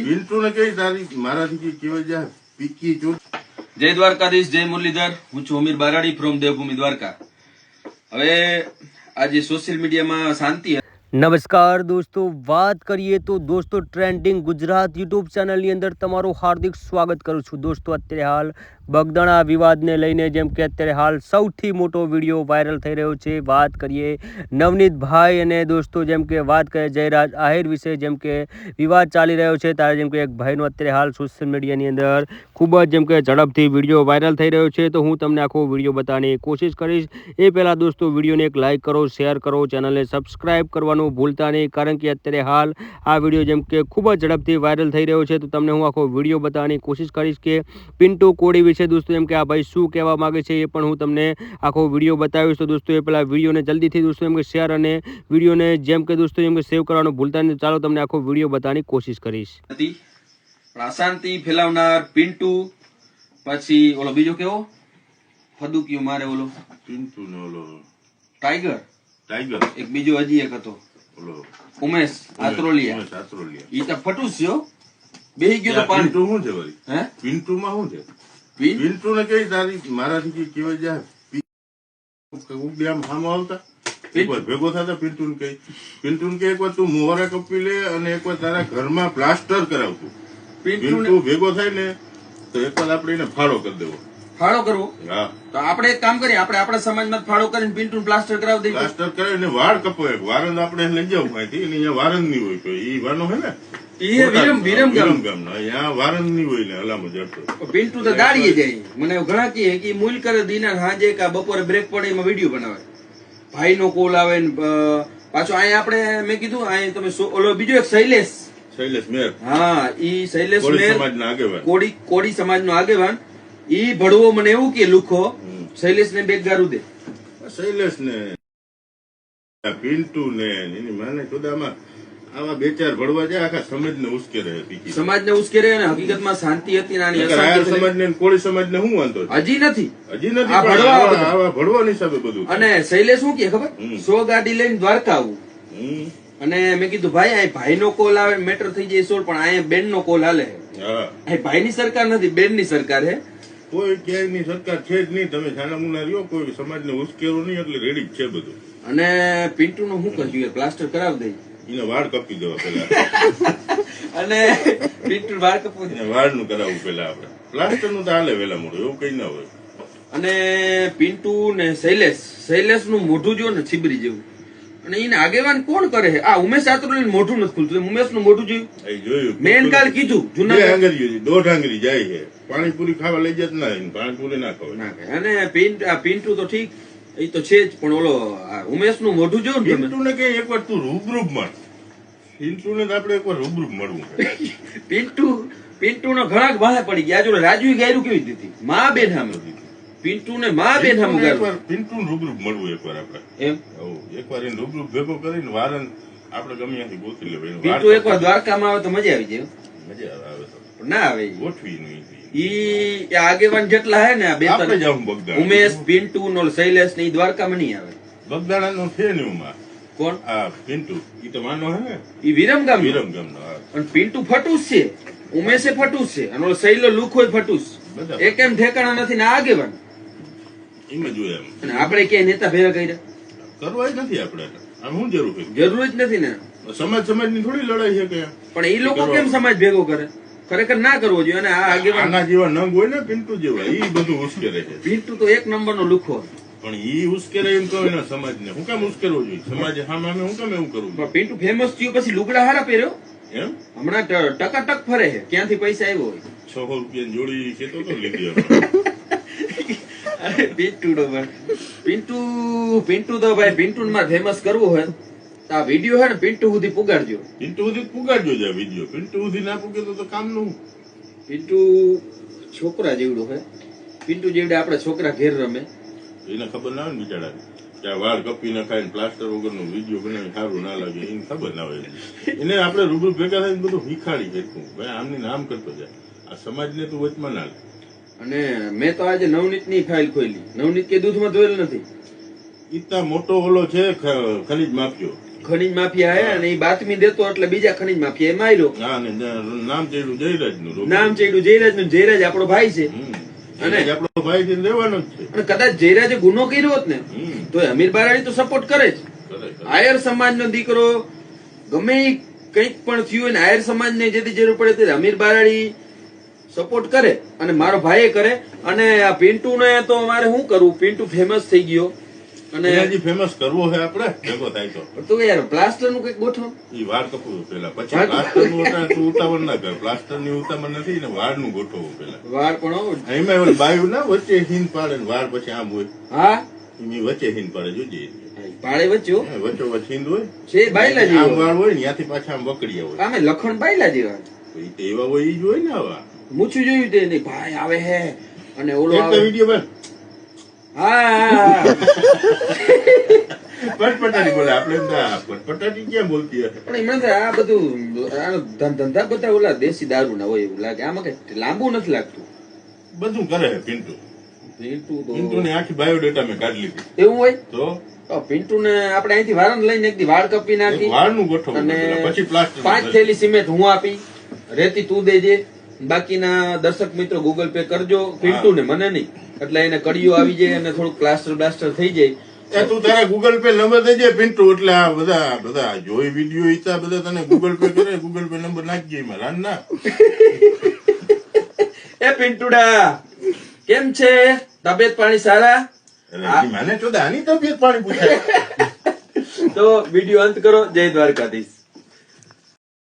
જય દ્વારકાધીશ, જય મુરલીધર. હું છું અમીર બારાડી ફ્રોમ દેવભૂમિ દ્વારકા. હવે આજે સોશિયલ મીડિયામાં શાંતિ. નમસ્કાર દોસ્તો, વાત કરીએ તો દોસ્તો ટ્રેન્ડિંગ ગુજરાત યુટ્યુબ ચેનલની અંદર તમારું હાર્દિક સ્વાગત કરું છું. દોસ્તો અત્યારે હાલ બગદાણા વિવાદને લઈને જેમ કે અત્યારે હાલ સૌથી મોટો વિડીયો વાયરલ થઈ રહ્યો છે. વાત કરીએ નવનીતભાઈ અને દોસ્તો જેમ કે વાત કરીએ જયરાજ આહિર વિશે જેમ કે વિવાદ ચાલી રહ્યો છે ત્યારે જેમ કે એક ભાઈનો અત્યારે હાલ સોશિયલ મીડિયાની અંદર ખૂબ જ જેમ કે ઝડપથી વિડીયો વાયરલ થઈ રહ્યો છે. તો હું તમને આખો વિડીયો બતાવવાની કોશિશ કરીશ. એ પહેલાં દોસ્તો વિડીયોને એક લાઇક કરો, શેર કરો, ચેનલને સબસ્ક્રાઈબ કરવાનું ભૂલતા નહીં, કારણ કે અત્યારે હાલ આ વિડીયો જેમ કે ખૂબ જ ઝડપથી વાયરલ થઈ રહ્યો છે. તો તમને હું આખો વિડીયો બતાવવાની કોશિશ કરીશ કે પિન્ટુ કોડી વિશે દોસ્તો જેમ કે આ ભાઈ શું કહેવા માંગે છે એ પણ હું તમને આખો વિડીયો બતાવીશ. તો દોસ્તો એ પહેલાં વિડીયોને જલ્દીથી દોસ્તો એમ કે શેર અને વિડીયોને જેમ કે દોસ્તો એમ કે સેવ કરવાનું ભૂલતા નહીં. ચાલો તમને આખો વિડીયો બતાવવાની કોશિશ કરીશ. અશાંતિ ફેલાવનાર પિન્ટુ, પછી ઓલો બીજો કેવો ફદુકિયો મારે ઓલો પિન્ટુ ને ઓલો ટાઈગર એક બીજો હજી એક હતો ઓલો ઉમેશ આત્રોલિયા. ઈ તો ફટુસ છે હો, બેહી ગયો તો પાણી. પિન્ટુ શું છે વળી? હે પિન્ટુ માં શું છે? પિન પિન્ટુ ને કઈ તારી મારાથી કેવાય જાય બે આમ સામો આવતા એકવાર ભેગો થતા પિન્ટુ ને કઈ એકવાર તું મોહરા કપી લે અને એકવાર તારા ઘરમાં પ્લાસ્ટર કરાવતું. પિન્ટુ ભેગો થાય ને તો એકવાર આપણે એને ફાળો કરી દેવો. ફાળો કરવો? હા, તો આપણે એક કામ કરીએ, આપણે આપણા સમાજમાં ફાળો કરીને પિન્ટુ પ્લાસ્ટર કરાવી દઈએ. પ્લાસ્ટર કરાવીને વાળ કપો, એક વારંદ આપણે લઈ જવું અહીંથી, અહીંયા વારંદ ની હોય તો ઈ વાનો હે ને વિરમ ગામ નો, અહીંયા વારંદ ની હોય ને હલામાં જડતો. પિન્ટુ તો દાડીએ જાય. મને ઘણા કહે કે મૂલ કરે દીના સાંજે કે બપોરે બ્રેક પડે એમાં વિડીયો બનાવે. ભાઈ નો કોલ આવે ને પાછો અહીંયા આપણે મેં કીધું અહીં તમે ઓલો બીજો એક શૈલેષ મેર. હા, ઈ શૈલેષ મેર સમાજના આગેવાન, કોડી સમાજનો આગેવાન. ઈ ભડવો મને એવું કે લુખો શૈલેષ ને બેગ ગારું દે. શૈલેષ ને પિન્ટુ ને એની માને ખુદામાં આવા બે ચાર ભડવા જાય આખા સમાજને ઉશ્કેરે. સમાજને ઉશ્કેરે ને હકીકતમાં શાંતિ હતી નાની અશાંતિ. સમાજને કોળી સમાજને શું વાંધો? હજી નથી આવા ભડવા હિસાબે બધું. અને શૈલેષ શું કે ખબર, 100 ગાડી લઈને દ્વારકા આવું. અને મેં કીધું ભાઈ અહીં ભાઈ નો કોલ આવે મેટર થઈ જાય સોલ્વ, પણ અહીંયા બેન નો કોલ હાલે. અહીં ભાઈ ની સરકાર નથી, બેન ની સરકાર હે. કોઈ ક્યાંય ની સરકાર છે જ નહીં. તમે છાનામુના રહ્યો, કોઈ સમાજને ઉશ્કેરો નહીં, એટલે રેડી જ છે બધું. અને પિન્ટુ નું શું કર્યું, પ્લાસ્ટર કરાવી દઈ, એને વાળ કપી દેવા પેલા. અને પિન્ટુ વાળ કપી વાળ નું કરાવવું પેલા આપણે. પ્લાસ્ટર નું તો હાલે વેલા મોડું, એવું કઈ ના હોય. અને પિન્ટુ ને શૈલેષ નું મોઢું જો ને છીબરી જેવું. અને એને આગેવાન કોણ કરે છે? આ ઉમેશ આત્રોલી મોઢું નથી ખુલતું. ઉમેશ નું મોઢું જોયું? મેન કાલ કીધું જૂના આંગળી, 1.5 આંગળી જાય છે. પાણીપુરી ખાવા લઈ જત ના, પાણીપુરી ના ખવાય. અને પિન્ટુ તો ઠીક એ તો છે જ, પણ ઓલો ઉમેશ નું મોઢું જોયું ને પિન્ટુ ને કઈ એકવાર તું રૂબરૂબ મળ. પિન્ટુ ને આપડે એકવાર રૂબરૂબ મળવું. પિન્ટુ નો ઘણા વાહે પડી ગયા. જો રાજુ ગાયરું કેવી દીધી મા બેન સામે. પિન્ટુ ને મા બેન સામે ગાયરું. પિન્ટુ રૂબરૂબ મળવું એકવાર આપડે. એમ એકવાર એને રૂબરૂબ ભેગો કરીને વારન આપડે ગમે ત્યાંથી ગોતી લેવાય. પિન્ટુ એકવાર દ્વારકામાં આવે તો મજા આવી જાય. મજા આવે તો ના આવે ગોઠવી નહીં. ઈ આગેવાન જેટલા હે ને બે ઉમેશ, પિન્ટુ નો શૈલેષ ને દ્વારકામાં નહીં આવે. બગદાણા નો છે ને ઉમા કોણ? હા, પિન્ટુ. ઈ તો માનો હે ને, ઈ વિરમગામ નો. અને પિન્ટુ ફટુસ છે, ઉમેશે ફટુસ છે, અને શૈલો લુખો ફટુસ. એક એમ ઠેકાણા નથી ને આગેવાન એમાં જોયા. અને આપણે ક્યાંય નેતા ભેગા કર્યા કરવા જ નથી આપડે. આમ શું જરૂર છે? જરૂર જ નથી ને. સમાજ ની થોડી લડાઈ છે કે. પણ એ લોકો કેમ સમાજ ભેગો કરે? ખરેખર ના કરવો જોઈએ. અને આ આગેવાન આના જેવા નંગ હોય ને પિન્ટુ જેવા, ઈ બધું ઉશ્કેરે છે. પિન્ટુ તો એક નંબર નો લુખો. પણ ઈ ઉશ્કેરે એમ કહો એના સમાજ ને હું કેમ ઉશ્કેરવો જોઈએ? સમાજ સામે હું કેમ એવું કરવું? પણ પિન્ટુ ફેમસ થયું પછી લુગડા હારા પહેર્યો. એમ હમણાં ટકાટક ફરે છે. ક્યાંથી પૈસા આવ્યો હોય? 600 રૂપિયા જોડી કેતો તો લીધી. અરે પિન્ટુ તો ભાઈ પિન્ટુ માં ફેમસ કરવું હોય તો આ વિડીયો હે ને પિન્ટુ સુધી પુગાડજો. પિન્ટુ સુધી પુગાડજો છે વિડીયો. પિન્ટુ સુધી ના પુગે તો કામ નું. પિન્ટુ છોકરા જેવડો હોય. પિન્ટુ જેવડે આપડે છોકરા ઘેર રમે. એને ખબર ના હોય ને બિચારા કે વાળ કપી નખાય પ્લાસ્ટર વગર નો વિડીયો બનાવી સારું ના લાગે, એને ખબર ના હોય. એને આપડે રૂબરૂ ભેગા થઈને બધું શીખાડી શકું. ભાઈ આમની નામ કરતો જાય. આ સમાજ ને તું વચમાં ના લે. અને મેં તો આજે નવનીત ની ફાઇલ ખોલી. નવનીત કે દૂધમાં ધોયેલ નથી. ઇતના મોટો ઓલો છે ખનીજ માફિયો. ખનીજ માફિયા હે અને એ બાતમી દેતો એટલે બીજા ખનીજ માફિયા માર્યો. હા, અને નામ ચડ્યું જયરાજનું. નામ ચડ્યું જયરાજ નું. જયરાજ આપણો ભાઈ છે અને આપણો ભાઈ થઈને રહેવાનો જ છે. અને કદાચ જયરાજે ગુનો કર્યો હોત ને હમ. તો અમીર બારાડી તો સપોર્ટ કરે જ. ખરેખર. આયર સમાજનો દીકરો ગમે ઈ કંઈક પણ થયું હોય ને આયર સમાજને જેથી જરૂર પડે ત્યારે અમીર બારાડી સપોર્ટ કરે અને મારો ભાઈ કરે. અને આ પિન્ટુ ને તો મારે શું કરવું? પિન્ટુ ફેમસ થઈ ગયો અને એને હજી ફેમસ કરવો છે આપણે ભેગો થાય તો તો યાર પ્લાસ્ટર નું કઈક ગોઠવો. ઈ વાળ કપવું પેલા, પછી પ્લાસ્ટર નું તું ઉતાવળ ના કર. પ્લાસ્ટર ની ઉતાવળ નથી ને વાળ નું ગોઠવવું પેલા. વાળ પણ હોવું. એમાં ઓલી બાયું ના વચ્ચે હિંદ પાડે ને વાળ પછી આમ હોય, હા એની વચ્ચે હિંદ પાડે જોજે. પાડે વચ્ચે હો. વચ્ચો વચ્ચ હિંદ હોય, છે બાયલા આમ જેવો. વાળ હોય ને ત્યાંથી પાછા આમ વકડિયા હોય. આમે લખણ બાયલા જેવા. ઈ તો એવા હોય ઈ જ હોય ને આવા. મૂછું જોયું તે નહીં ભાઈ આવે હે અને ઓલો એક તો આવે. વિડીયો બન હા પટપટાટી બોલે. આપણે એમ થાય, પટપટાટી ક્યાં બોલતી હશે? પણ એમને થાય આ બધું આનો ધંધા બધા ઓલા દેશી દારૂ ના હોય એવું લાગે. આમાં કઈ લાંબુ નથી લાગતું. બધું કરે છે પિન્ટુ. પિન્ટુ તો પિન્ટુ ની આખી બાયોડેટા મેં કાઢી લીધી. એવું હોય તો પિન્ટુ ને આપણે અહીંથી વારન લઈને એક દી વાળ કપી નાખી વાળ નું ગોઠવવું અને પેલા, પછી પ્લાસ્ટર 5 થેલી સિમેન્ટ હું આપી, રેતી તું દેજે, બાકીના દર્શક મિત્રો ગૂગલ પે કરજો પિન્ટુ ને, મને નહીં. એટલે એને કડીઓ આવી જાય અને થોડુંક પ્લાસ્ટર બ્લાસ્ટર થઈ જાય. એ તું તારા ગૂગલ પે નંબર દેજે પિન્ટુ, એટલે આ બધા જોઈ વિડીયો ઈચ્છા બધા તને ગૂગલ પે કરે. ગૂગલ પે નંબર નાખજે એમાં રાન ના. એ પિન્ટુડા કેમ છે? તબિયત પાણી સારા? એટલે મને ચોદા આની તબિયત પાણી પૂછાય. તો વિડીયો અંત કરો. જય દ્વારકાધીશ.